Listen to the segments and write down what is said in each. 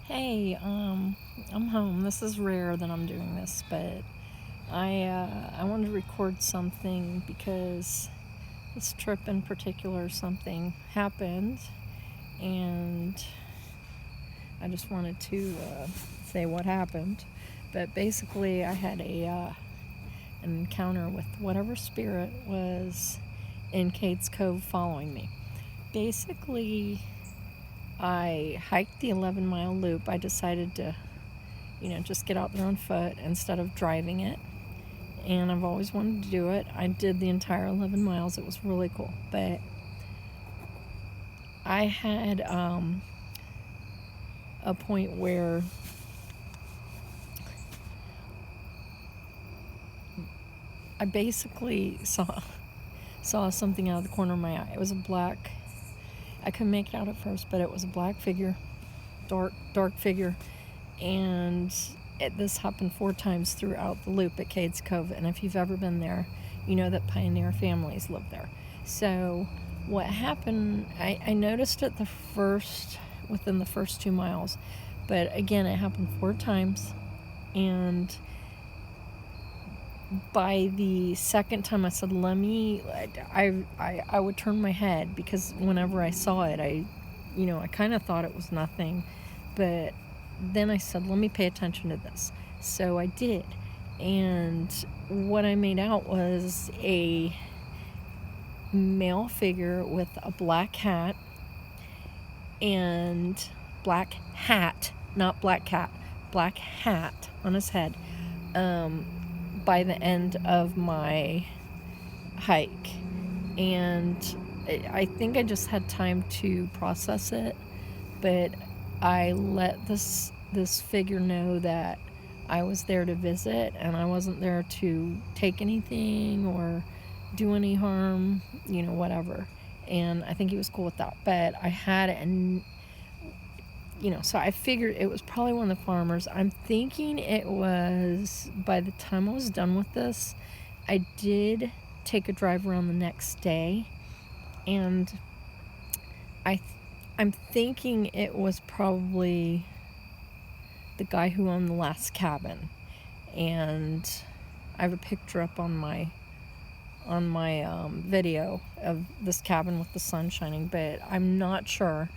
Hey, I'm home. This is rare that I'm doing this, but I wanted to record something because this trip in particular, something happened, and I just wanted to say what happened. But basically, I had an encounter with whatever spirit was in Cades Cove following me. Basically, I hiked the 11-mile loop. I decided to, just get out there on foot instead of driving it. And I've always wanted to do it. I did the entire 11 miles. It was really cool. But I had a point where I basically saw something out of the corner of my eye. It was a black, I couldn't make it out at first, but it was a black figure, dark figure. And this happened 4 times throughout the loop at Cades Cove. And if you've ever been there, you know that pioneer families live there. So what happened, I noticed it within the first 2 miles. But again, it happened 4 times. And by the second time I said, I would turn my head, because whenever I saw it, I kind of thought it was nothing. But then I said, let me pay attention to this. So I did. And what I made out was a male figure with a black hat not black cat, black hat on his head, by the end of my hike. And I think I just had time to process it, but I let this figure know that I was there to visit, and I wasn't there to take anything or do any harm, whatever. And I think he was cool with that. But I had it, so I figured it was probably one of the farmers. I'm thinking it was, by the time I was done with this, I did take a drive around the next day, and I'm thinking it was probably the guy who owned the last cabin. And I have a picture up on my video of this cabin with the sun shining, but I'm not sure.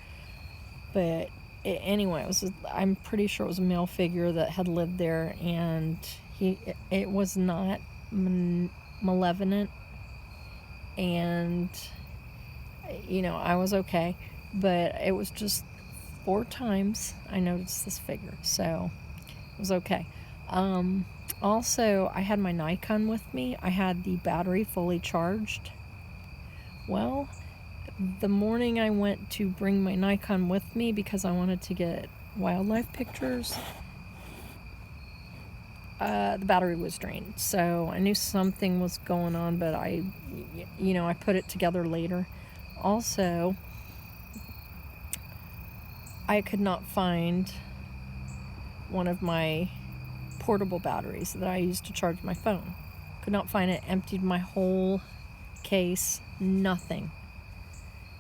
But anyway, I'm pretty sure it was a male figure that had lived there, and it was not malevolent, and I was okay. But it was just 4 times I noticed this figure, so it was okay. Also, I had my Nikon with me. I had the battery fully charged. Well, the morning I went to bring my Nikon with me because I wanted to get wildlife pictures, the battery was drained. So I knew something was going on, but I put it together later. Also, I could not find one of my portable batteries that I used to charge my phone. Could not find it. Emptied my whole case. Nothing.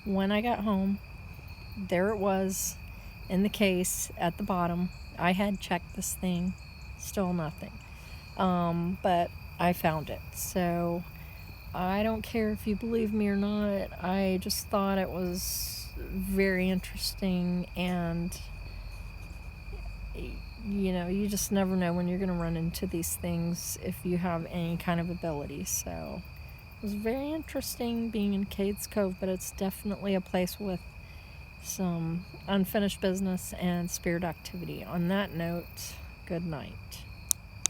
When I got home, there it was in the case at the bottom. I had checked this thing. Still nothing. But I found it. So I don't care if you believe me or not. I just thought it was very interesting, and you just never know when you're going to run into these things if you have any kind of ability. So it was very interesting being in Cades Cove, but it's definitely a place with some unfinished business and spirit activity. On that note, good night.